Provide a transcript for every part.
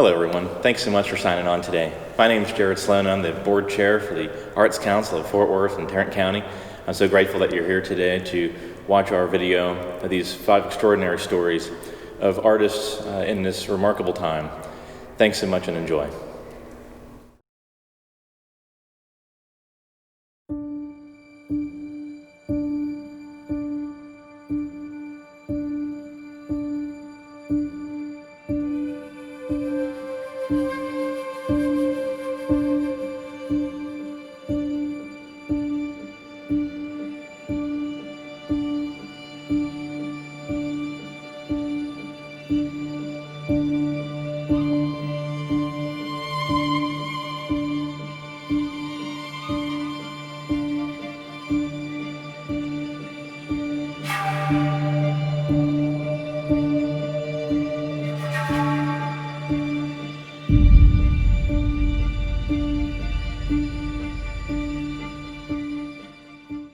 Hello everyone, thanks so much for signing on today. My name is Jared Sloan. I'm the board chair for the Arts Council of Fort Worth and Tarrant County. I'm so grateful that you're here today to watch our video of these 5 extraordinary stories of artists in this remarkable time. Thanks so much and enjoy.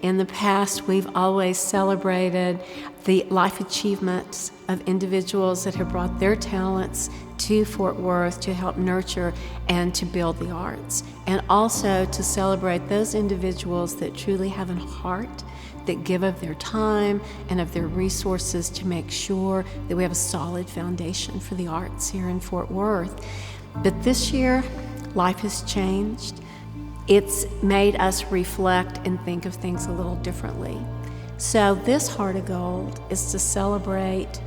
In the past, we've always celebrated the life achievements of individuals that have brought their talents to Fort Worth to help nurture and to build the arts, and also to celebrate those individuals that truly have a heart, that give of their time and of their resources to make sure that we have a solid foundation for the arts here in Fort Worth. But this year, life has changed. It's made us reflect and think of things a little differently. So this Heart of Gold is to celebrate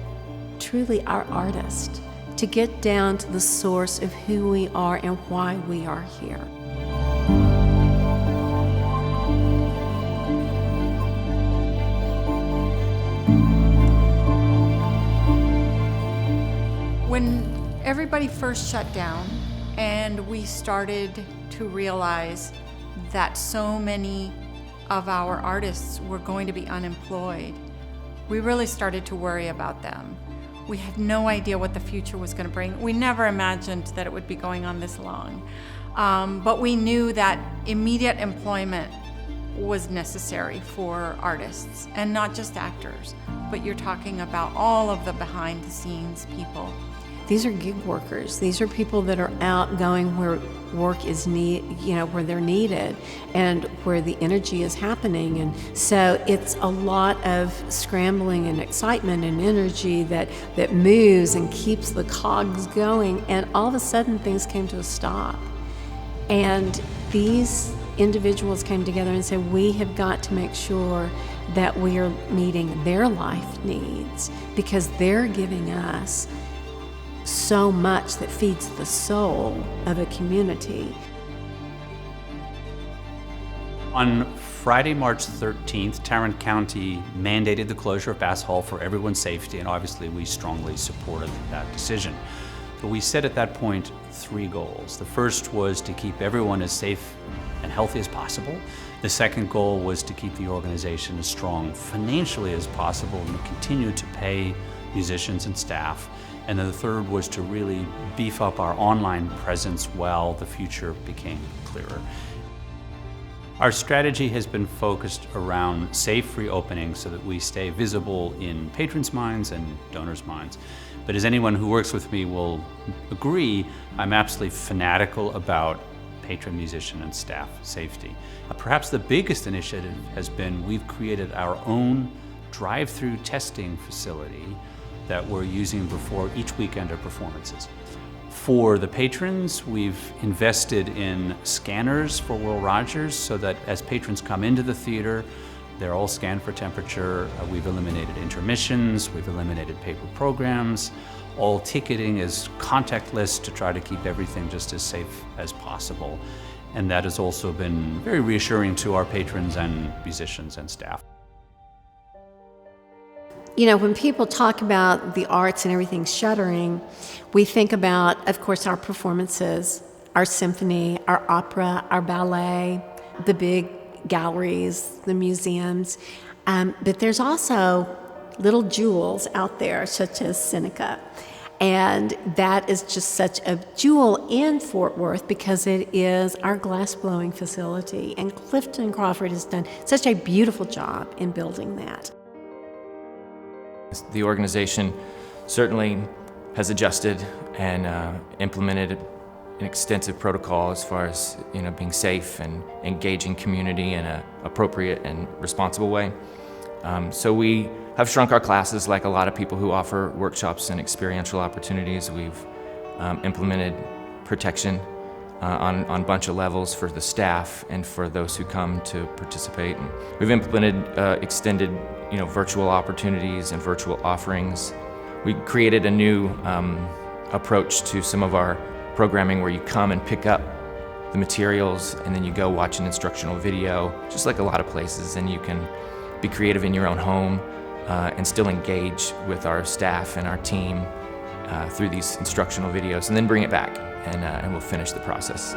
truly our artists, to get down to the source of who we are and why we are here. When everybody first shut down and we started to realize that so many of our artists were going to be unemployed, we really started to worry about them. We had no idea what the future was going to bring. We never imagined that it would be going on this long. But we knew that immediate employment was necessary for artists, and not just actors, but you're talking about all of the behind the scenes people. These are gig workers. These are people that are out going where work is where they're needed and where the energy is happening. And so it's a lot of scrambling and excitement and energy that moves and keeps the cogs going. And all of a sudden things came to a stop. And these individuals came together and said, we have got to make sure that we are meeting their life needs, because they're giving us so much that feeds the soul of a community. On Friday, March 13th, Tarrant County mandated the closure of Bass Hall for everyone's safety, and obviously we strongly supported that decision. But we set at that point 3 goals. The first was to keep everyone as safe and healthy as possible. The second goal was to keep the organization as strong financially as possible and to continue to pay musicians and staff. And then the third was to really beef up our online presence while the future became clearer. Our strategy has been focused around safe reopening so that we stay visible in patrons' minds and donors' minds. But as anyone who works with me will agree, I'm absolutely fanatical about patron, musician, and staff safety. Perhaps the biggest initiative has been we've created our own drive-through testing facility that we're using before each weekend of performances. For the patrons, we've invested in scanners for Will Rogers so that as patrons come into the theater, they're all scanned for temperature. We've eliminated intermissions, we've eliminated paper programs. All ticketing is contactless to try to keep everything just as safe as possible. And that has also been very reassuring to our patrons and musicians and staff. You know, when people talk about the arts and everything shuttering, we think about, of course, our performances, our symphony, our opera, our ballet, the big galleries, the museums. But there's also little jewels out there, such as SiNaCa. And that is just such a jewel in Fort Worth because it is our glass blowing facility. And Clifton Crawford has done such a beautiful job in building that. The organization certainly has adjusted and implemented an extensive protocol as far as being safe and engaging community in an appropriate and responsible way. So we have shrunk our classes like a lot of people who offer workshops and experiential opportunities. We've implemented protection on a bunch of levels for the staff and for those who come to participate. And we've implemented extended virtual opportunities and virtual offerings. We created a new approach to some of our programming where you come and pick up the materials and then you go watch an instructional video, just like a lot of places, and you can be creative in your own home and still engage with our staff and our team through these instructional videos, and then bring it back and we'll finish the process.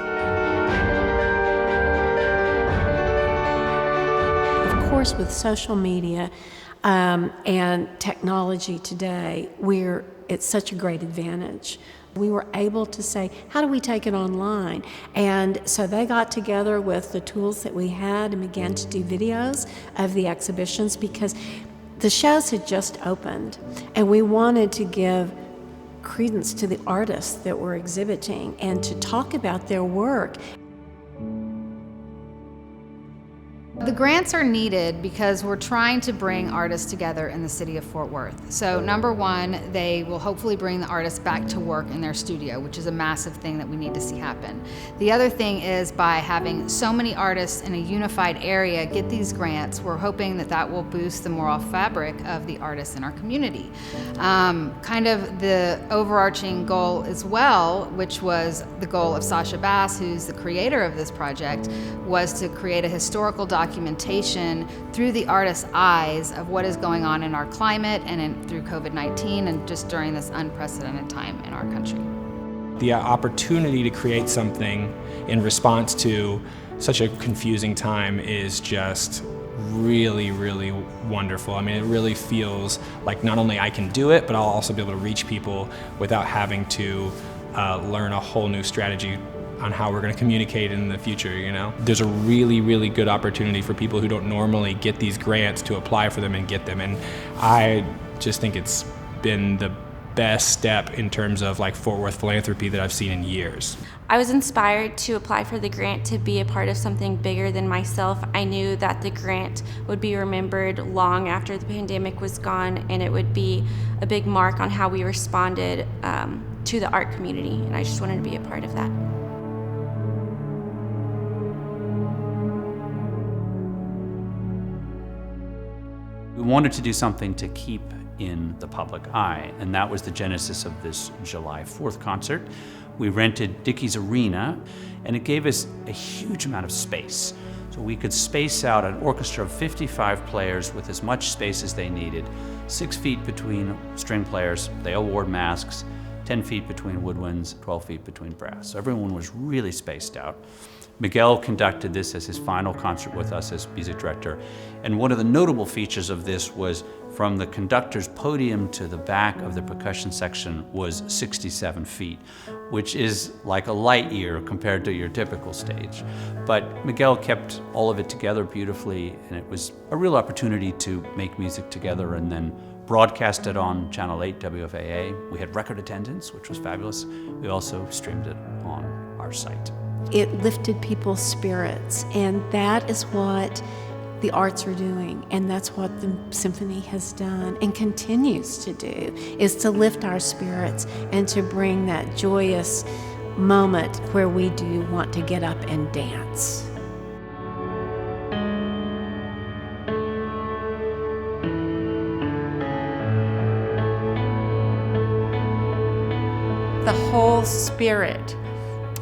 Of course, with social media and technology today, it's such a great advantage. We were able to say, how do we take it online? And so they got together with the tools that we had and began to do videos of the exhibitions, because the shows had just opened and we wanted to give credence to the artists that were exhibiting and to talk about their work. The grants are needed because we're trying to bring artists together in the city of Fort Worth. So number one, they will hopefully bring the artists back to work in their studio, which is a massive thing that we need to see happen. The other thing is, by having so many artists in a unified area get these grants, we're hoping that that will boost the moral fabric of the artists in our community. Kind of the overarching goal as well, which was the goal of Sasha Bass, who's the creator of this project, was to create a historical documentation through the artist's eyes of what is going on in our climate and through COVID-19 and just during this unprecedented time in our country. The opportunity to create something in response to such a confusing time is just really, really wonderful. I mean, it really feels like not only I can do it, but I'll also be able to reach people without having to learn a whole new strategy on how we're going to communicate in the future, There's a really, really good opportunity for people who don't normally get these grants to apply for them and get them. And I just think it's been the best step in terms of Fort Worth philanthropy that I've seen in years. I was inspired to apply for the grant to be a part of something bigger than myself. I knew that the grant would be remembered long after the pandemic was gone, and it would be a big mark on how we responded to the art community, and I just wanted to be a part of that. We wanted to do something to keep in the public eye, and that was the genesis of this July 4th concert. We rented Dickey's Arena, and it gave us a huge amount of space. So we could space out an orchestra of 55 players with as much space as they needed, 6 feet between string players, they all wore masks, 10 feet between woodwinds, 12 feet between brass. So everyone was really spaced out. Miguel conducted this as his final concert with us as music director. And one of the notable features of this was from the conductor's podium to the back of the percussion section was 67 feet, which is like a light year compared to your typical stage. But Miguel kept all of it together beautifully, and it was a real opportunity to make music together and then broadcast it on Channel 8 WFAA. We had record attendance, which was fabulous. We also streamed it on our site. It lifted people's spirits, and that is what the arts are doing, and that's what the symphony has done and continues to do, is to lift our spirits and to bring that joyous moment where we do want to get up and dance. The whole spirit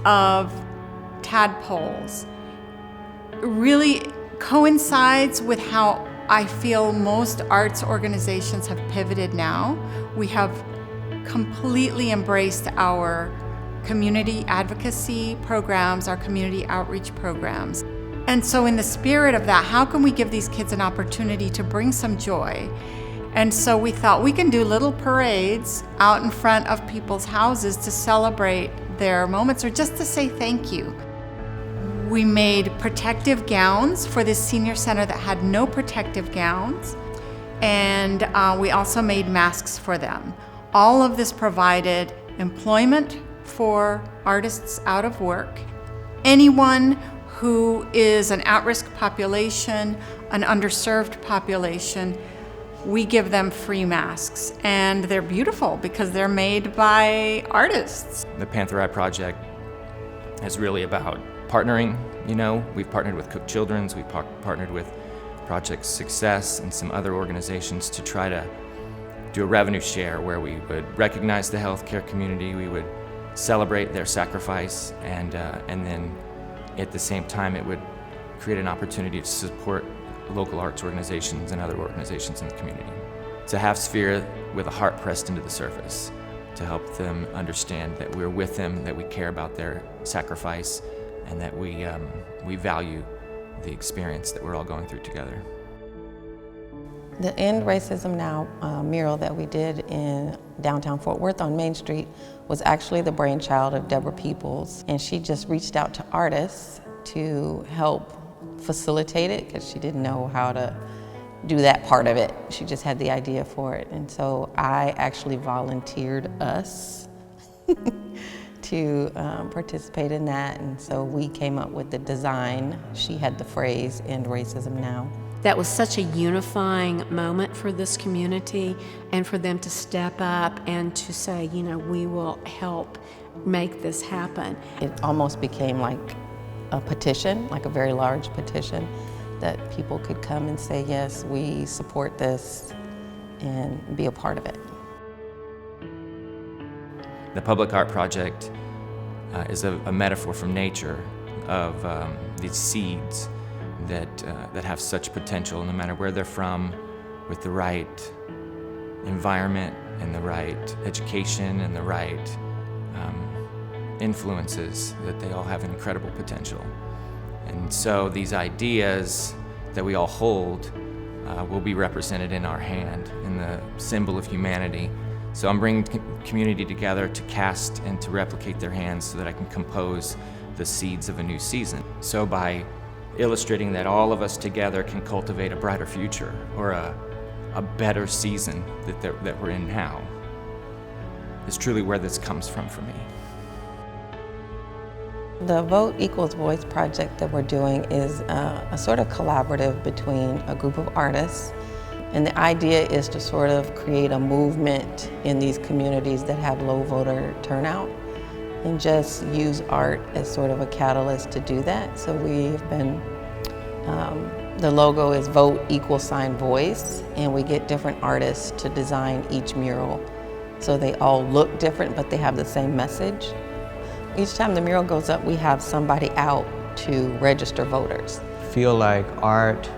of Tadpoles really coincides with how I feel most arts organizations have pivoted now. We have completely embraced our community advocacy programs, our community outreach programs. And so in the spirit of that, how can we give these kids an opportunity to bring some joy? And so we thought we can do little parades out in front of people's houses to celebrate their moments or just to say thank you. We made protective gowns for this senior center that had no protective gowns, and we also made masks for them. All of this provided employment for artists out of work. Anyone who is an at-risk population, an underserved population, we give them free masks, and they're beautiful because they're made by artists. The Panther Eye Project is really about partnering. We've partnered with Cook Children's, we've partnered with Project Success and some other organizations to try to do a revenue share where we would recognize the healthcare community, we would celebrate their sacrifice, and then at the same time it would create an opportunity to support local arts organizations and other organizations in the community. It's a half sphere with a heart pressed into the surface to help them understand that we're with them, that we care about their sacrifice, and that we value the experience that we're all going through together. The End Racism Now mural that we did in downtown Fort Worth on Main Street was actually the brainchild of Deborah Peoples, and she just reached out to artists to help facilitate it because she didn't know how to do that part of it. She just had the idea for it, and so I actually volunteered us to participate in that, and so we came up with the design. She had the phrase, "End Racism Now." That was such a unifying moment for this community, and for them to step up and to say, we will help make this happen. It almost became like a petition, like a very large petition, that people could come and say, yes, we support this, and be a part of it. The Public Art Project is a metaphor from nature of these seeds that have such potential, no matter where they're from, with the right environment and the right education and the right influences, that they all have incredible potential. And so these ideas that we all hold will be represented in our hand, in the symbol of humanity. So I'm bringing community together to cast and to replicate their hands so that I can compose the seeds of a new season. So by illustrating that all of us together can cultivate a brighter future, or a better season that we're in now, is truly where this comes from for me. The Vote Equals Voice project that we're doing is a sort of collaborative between a group of artists, and the idea is to sort of create a movement in these communities that have low voter turnout, and just use art as sort of a catalyst to do that. So we've been, the logo is Vote =Voice, and we get different artists to design each mural. So they all look different, but they have the same message. Each time the mural goes up, we have somebody out to register voters. Feel like art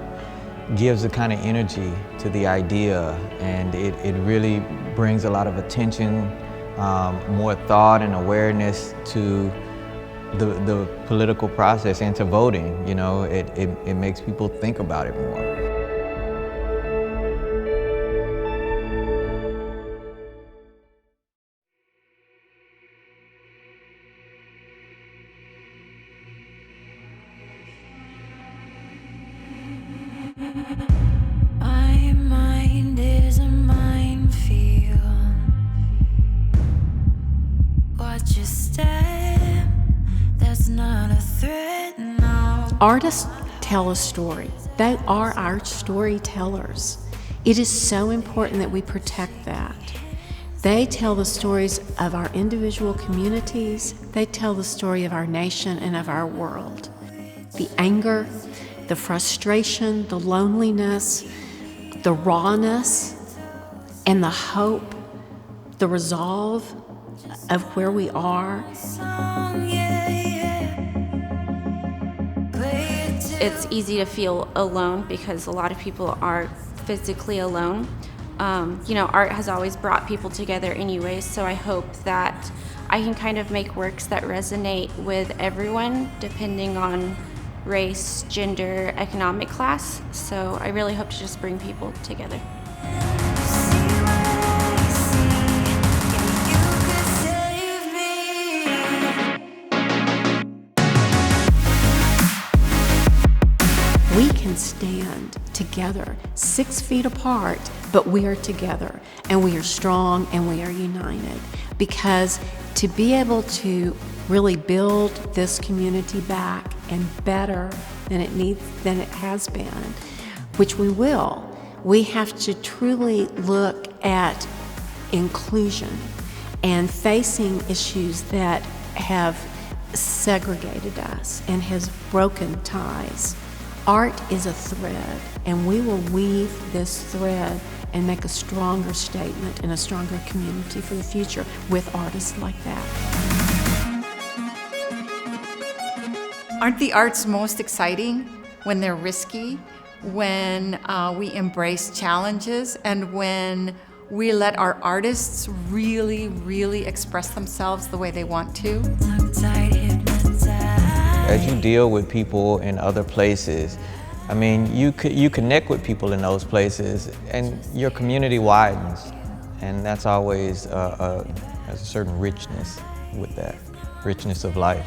gives a kind of energy to the idea, and it really brings a lot of attention, more thought and awareness to the political process and to voting. It makes people think about it more. My mind is a minefield. Watch your step, that's not a threat, no. Artists tell a story. They are our storytellers. It is so important that we protect that. They tell the stories of our individual communities. They tell the story of our nation and of our world. The anger, the frustration, the loneliness, the rawness, and the hope, the resolve of where we are. It's easy to feel alone because a lot of people are physically alone. Art has always brought people together anyways, so I hope that I can kind of make works that resonate with everyone depending on race, gender, economic class. So I really hope to just bring people together. We can stand together 6 feet apart, but we are together. and we are strong, and we are united. Because to be able to really build this community back and better than it has been, which we will, we have to truly look at inclusion and facing issues that have segregated us and has broken ties. Art is a thread, and we will weave this thread and make a stronger statement and a stronger community for the future with artists like that. Aren't the arts most exciting when they're risky, when we embrace challenges, and when we let our artists really, really express themselves the way they want to? As you deal with people in other places, I mean, you connect with people in those places, and your community widens, and that's always has a certain richness with that, richness of life.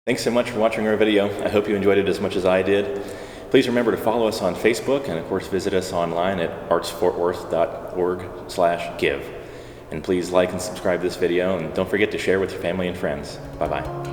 Thanks so much for watching our video. I hope you enjoyed it as much as I did. Please remember to follow us on Facebook, and of course visit us online at artsfortworth.org/give. And please like and subscribe this video, and don't forget to share with your family and friends. Bye-bye. Bye.